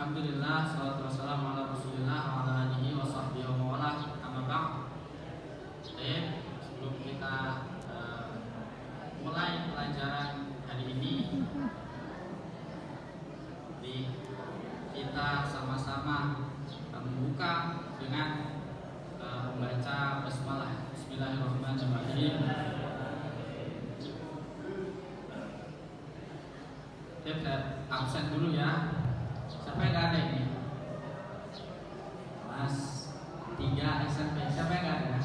Alhamdulillah, salatu wassalamu ala rasulillah wa ala alihi wa sahbihi wa mawalah. Amma ba'd. Sebelum kita mulai pelajaran hari ini, kita sama-sama membuka dengan membaca basmalah. Bismillahirrahmanirrahim. Kita absen dulu ya. Siapa yang gak ada ini? Mas 3 SMP. Siapa yang gak ada?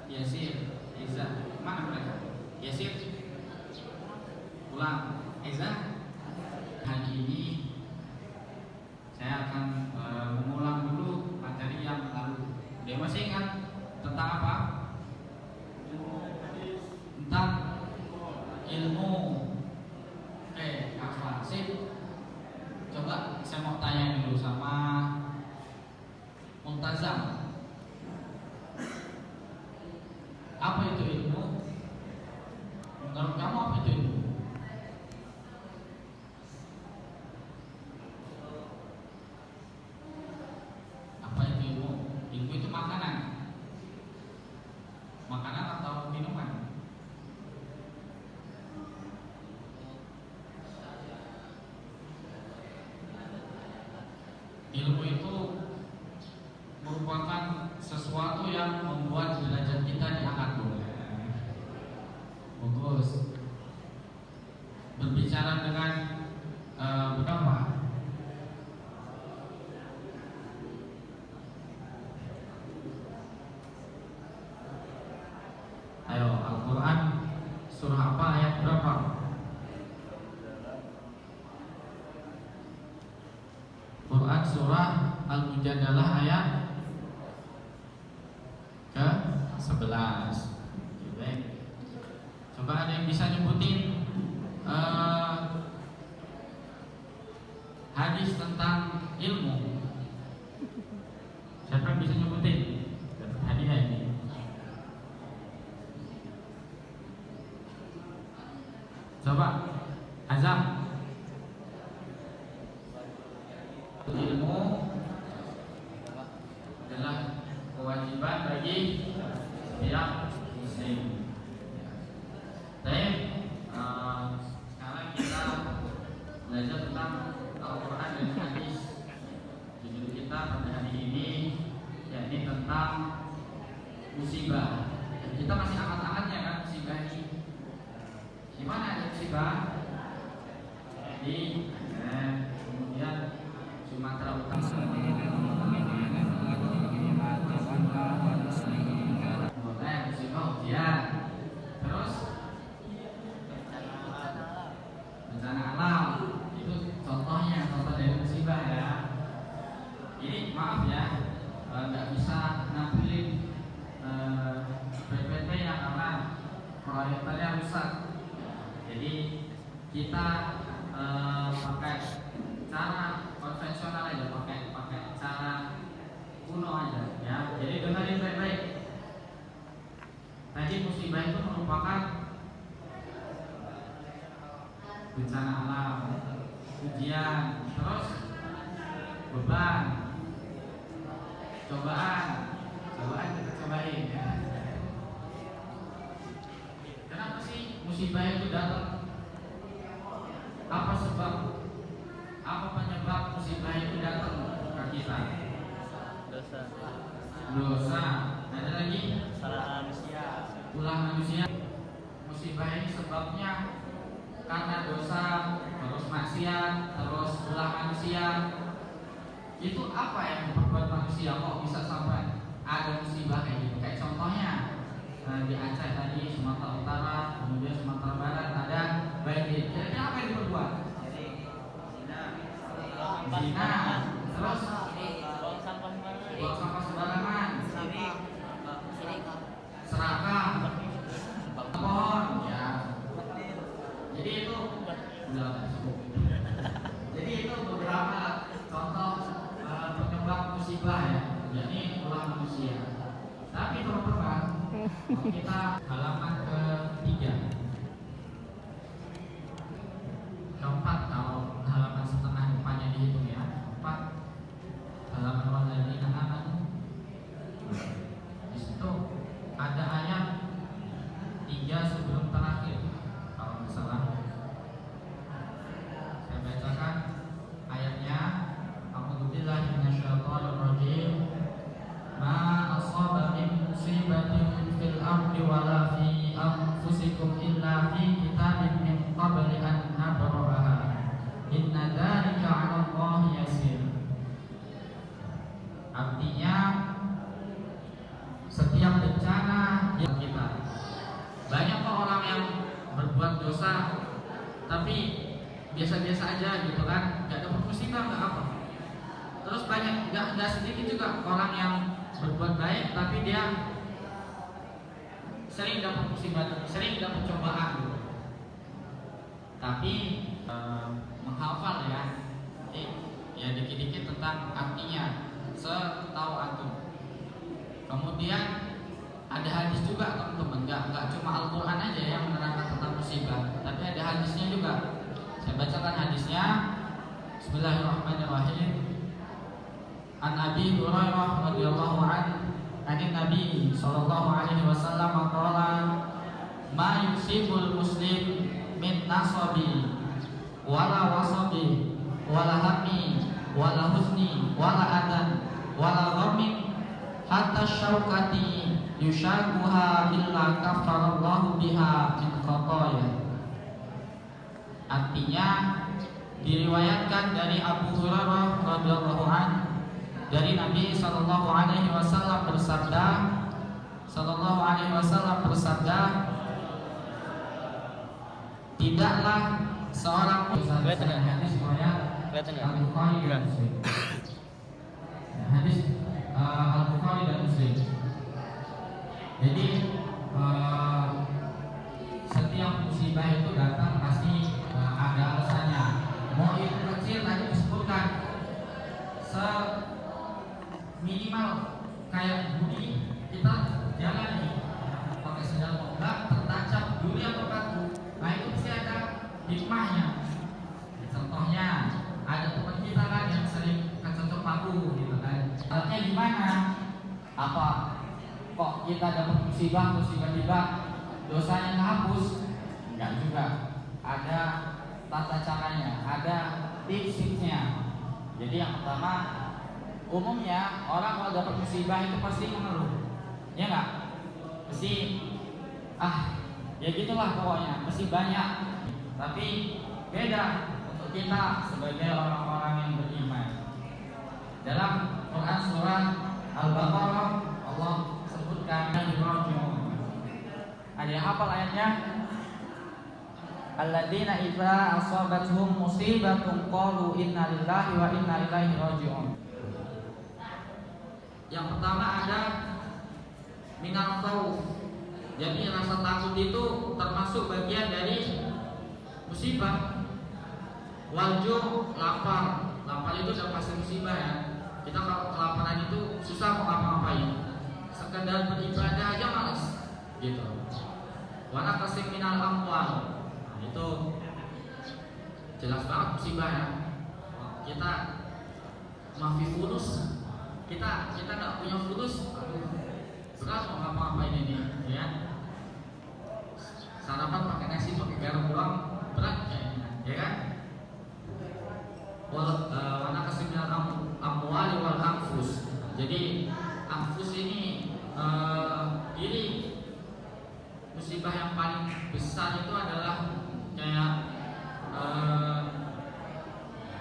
Yasir, Eza. Mana mereka? Yasir pulang. Eza, hari ini saya akan mengulang dulu materi yang lalu. Dia masih ingat tentang apa? Tentang ilmu. Oke, apa sih? Coba saya mau tanya dulu sama Muntazam. Apa itu ilmu? Menurut kamu apa itu ilmu? Apa itu ilmu? Ilmu itu makanan. Makanan atau minuman? Ilmu itu merupakan sesuatu yang membuat derajat kita diangkat. Bagus. Berbicara dengan berapa? Ayo, Al-Quran surah apa, ayat berapa? Quran surah Al-Mujadalah ayat ke-11. Baik. Coba ada yang bisa nyebutin hadis tentang ilmu? Siapa yang bisa nyebutin hadiah ini? Coba Azam. Ilmu adalah kewajiban bagi setiap muslim. Baik, sekarang kita belajar tentang Al-Quran dan hadis. Judul kita pada hari ini yakni tentang musibah. Kita masih hangat-hangatnya kan musibah ini. Di mana ada musibah? Di kemudian Sumatera Utara. Boleh musibah ujian. Terus bencana alam. Itu contohnya, contoh dari musibah ya. Ini maaf ya, nggak bisa nampilin PPT yang karena proyektornya rusak. Jadi kita pakai cara konvensional aja, pakai cara kuno aja ya. Jadi dengerin baik-baik. Tadi musibah itu merupakan bencana alam, ujian, terus beban, cobaan kita cobain ya. Kenapa sih musibah itu datang? Apa sebab? Apa penyebab musibah itu datang ke kita? Dosa. Ada lagi? Salah manusia. Ulah manusia. Musibah ini sebabnya karena dosa, terus maksiat, terus ulah manusia. Itu apa yang membuat manusia kok bisa sampai ada musibah kayak gitu? Kayak contohnya di Aceh tadi, Sumatera Utara, kemudian Sumatera Barat ada banjir. Kira-kira apa yang diperbuat? Zina, terus buang sampah sembarangan, serakah, pohon, ya. Jadi itu Jadi itu beberapa contoh penyebab musibah ya, yakni ulah manusia. Tapi teman-teman, kita halaman ke-3. maisir. Artinya setiap bencana yang kita, banyak kok orang yang berbuat dosa tapi biasa-biasa aja gitu kan, nggak dapat musibah nggak apa. Terus banyak, nggak sedikit juga orang yang berbuat baik tapi dia sering dapat musibah, sering dapat cobaan gitu. Tapi menghafal ya dikit-dikit tentang artinya setahu antum. Kemudian ada hadis juga teman-teman, nggak cuma Al-Quran aja yang menerangkan tentang musibah, tapi ada hadisnya juga. Saya bacakan hadisnya. Bismillahirrahmanirrahim. An Abi Hurairah radhiyallahu anhu, an Nabi sallallahu alaihi wasallam qala, ma yusibul muslim min nasabi wala wasabi wala hammi wala husni wala adan wala ghammin hatta syaukati yushakuha illa kafarallahu biha min khataya. Artinya diriwayatkan dari Abu Hurairah radhiyallahu anhu, dari Nabi sallallahu alaihi wasallam bersabda, tidaklah seorang hadis riwayat Al-Bukhari dan Muslim. Hadis Al-Bukhari dan Muslim. Jadi setiap musibah itu datang pasti ada alasannya. Mau itu kecil tadi disebutkan, minimal kayak budi kita jalani pakai sendal moga tertancap duri atau batu, nah itu pasti ada hikmahnya. Contohnya ada teman kita kan yang sering kecocok paku gitu kan, artinya gimana? Apa kok kita dapat musibah terus tiba-tiba dosanya terhapus? Enggak juga, ada tata caranya, ada tips-tipsnya. Jadi yang pertama, umumnya orang kalau dapat musibah itu pasti mengeluh, ya nggak? Pasti ya gitulah pokoknya, pasti banyak. Tapi beda untuk kita sebagai orang-orang yang beriman. Dalam Quran surah Al-Baqarah Allah sebutkan ada yang hafal ayatnya? Alladzina idza asabathum musibatun qalu inna lillahi wa inna ilaihi raji'un. Yang pertama ada minal khauf. Jadi rasa takut itu termasuk bagian dari musibah. Walju, lapar. Lapar itu sudah pasti musibah ya. Kita kalau kelaparan itu susah mau ngapa-ngapain. Sekedar beribadah aja malas gitu. Wa naqsim minal amwal. Nah, itu jelas banget musibah ya. Kita mafi fulus, kita nggak punya fulus, berat mau ngapa-ngapain ini ya. Sarapan pakai nasi pakai garam doang berat kayaknya, ya kan? Warna kesimpulan amwali wal anfus. Jadi anfus ini ini musibah yang paling besar itu adalah kayak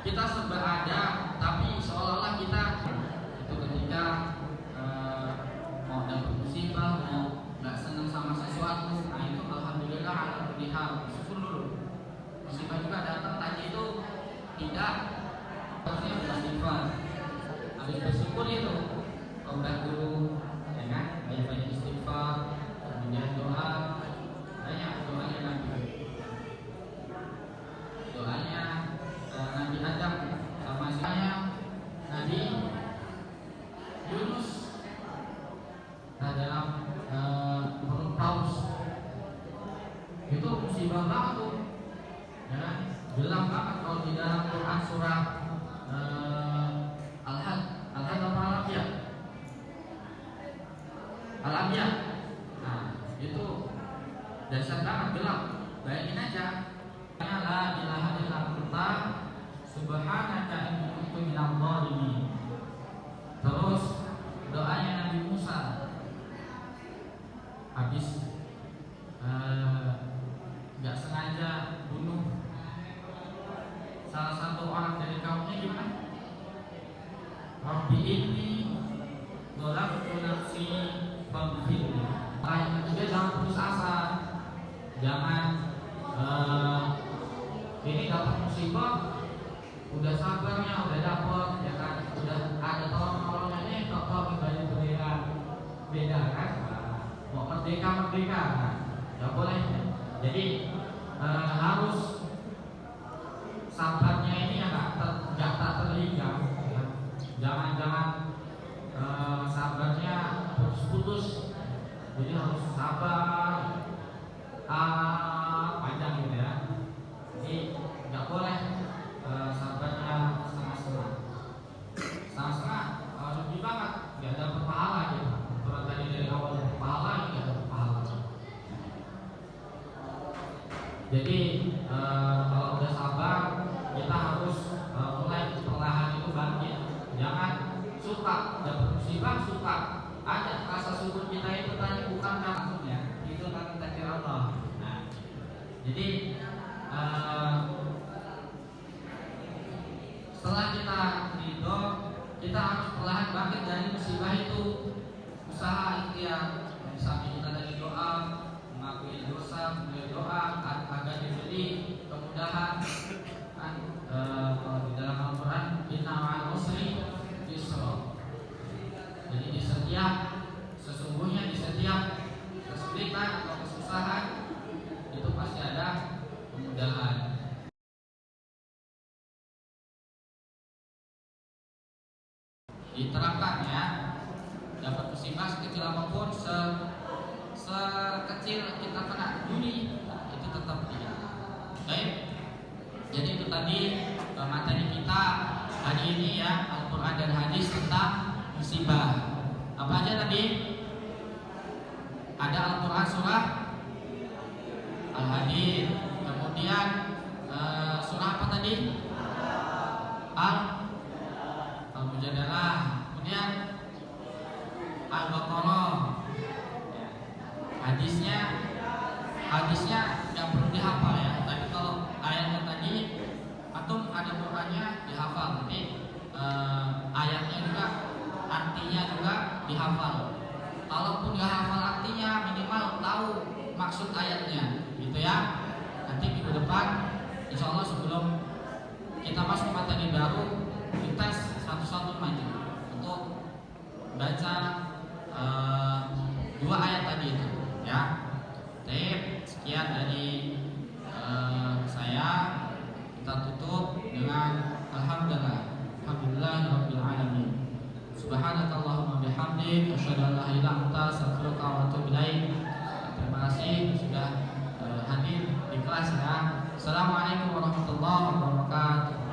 kita serba ada tapi seolah-olah kita itu ketika mau dapat musibah, mau nggak senang sama sesuatu, nah itu alhamdulillah ala kulli hal, syukur dulu. Musibah juga datang tadi itu tidak harusnya beristighfar, habis bersyukur itu tobat dulu, ya kan? Banyak-banyak istighfar, kemudian doa, banyak doanya Nabi. Doanya Nabi Adam sama saya Nabi Yunus dalam perut paus itu musibah banget tuh, ya kan? Jelas banget kalau di dalam Quran surah Al-Had apa Al-Anbiya? Al-Anbiya. Nah, itu dasar banget gelap. Bayangin aja. La ilaha illa anta subhanaka inni kuntu minadh dhalimin. Terus doanya Nabi Musa habis nggak sengaja bunuh salah satu orang dari kaumnya, gimana? Rabbi ini nolak nafsi pemfil. Yang ketiga, jangan putus asa, jangan ini dapat musibah udah sabarnya udah dapet ya kan, udah ada tolong-tolongnya kok ibadah beda kan, mau merdeka kan, nggak boleh. Jadi harus sabarnya ini ya nggak tak terhingga ya. Jangan sabarnya putus-putus, jadi harus sabar panjang gitu ya. Jadi nggak boleh sabarnya setengah-setengah. Lebih banget nggak dapat pahala gitu. Kalau tadi dari awal pahala ini nggak dapat pahala. Jadi kalau udah sabar kita harus mulai perlahan itu bangkit. Jangan suka dapat musibah, suka ada rasa syukur kita itu tadi bukan langsung ya, itu kan takdir Allah. Nah, jadi setelah kita ridho, kita harus perlahan bangkit dari musibah itu. Usaha ikhtiar, misalnya kita dari doa, mengakui dosa, kemudian doa agar diberi kemudahan. Kan kalau di dalam Al-Quran, inna ma'al usri yusra. Jadi sesungguhnya di setiap kesulitan atau kesusahan itu pasti ada kemudahan. Diterapkan ya, dapat musibah sekecil apapun, sekecil kita kena judi itu tetap tidak. Baik, jadi itu tadi materi kita hari ini ya, Al-Quran dan hadis tentang musibah. Apa aja tadi? Ada Al-Quran surah Al-Hadid, kemudian surah apa tadi? Al-Mujadalah, kemudian Al-Baqarah. Hadisnya nggak perlu dihafal ya, tapi kalau ayatnya tadi atau ada Qurannya dihafal, nanti ayatnya juga, artinya juga dihafal. Kalaupun nggak hafal artinya, minimal tahu maksud ayatnya, gitu ya. Nanti minggu depan, insya Allah sebelum kita masuk materi baru, kita satu-satu maju untuk baca 2 ayat tadi itu, ya. Baik, sekian dari saya. Kita tutup dengan alhamdulillahirabbil alamin. Subhanakallahumma bihamdik, asyhadu an la ilaha illa anta, astaghfiruka wa atubu ilaik. Terima kasih sudah hadir di kelas ya. Assalamualaikum warahmatullahi wabarakatuh.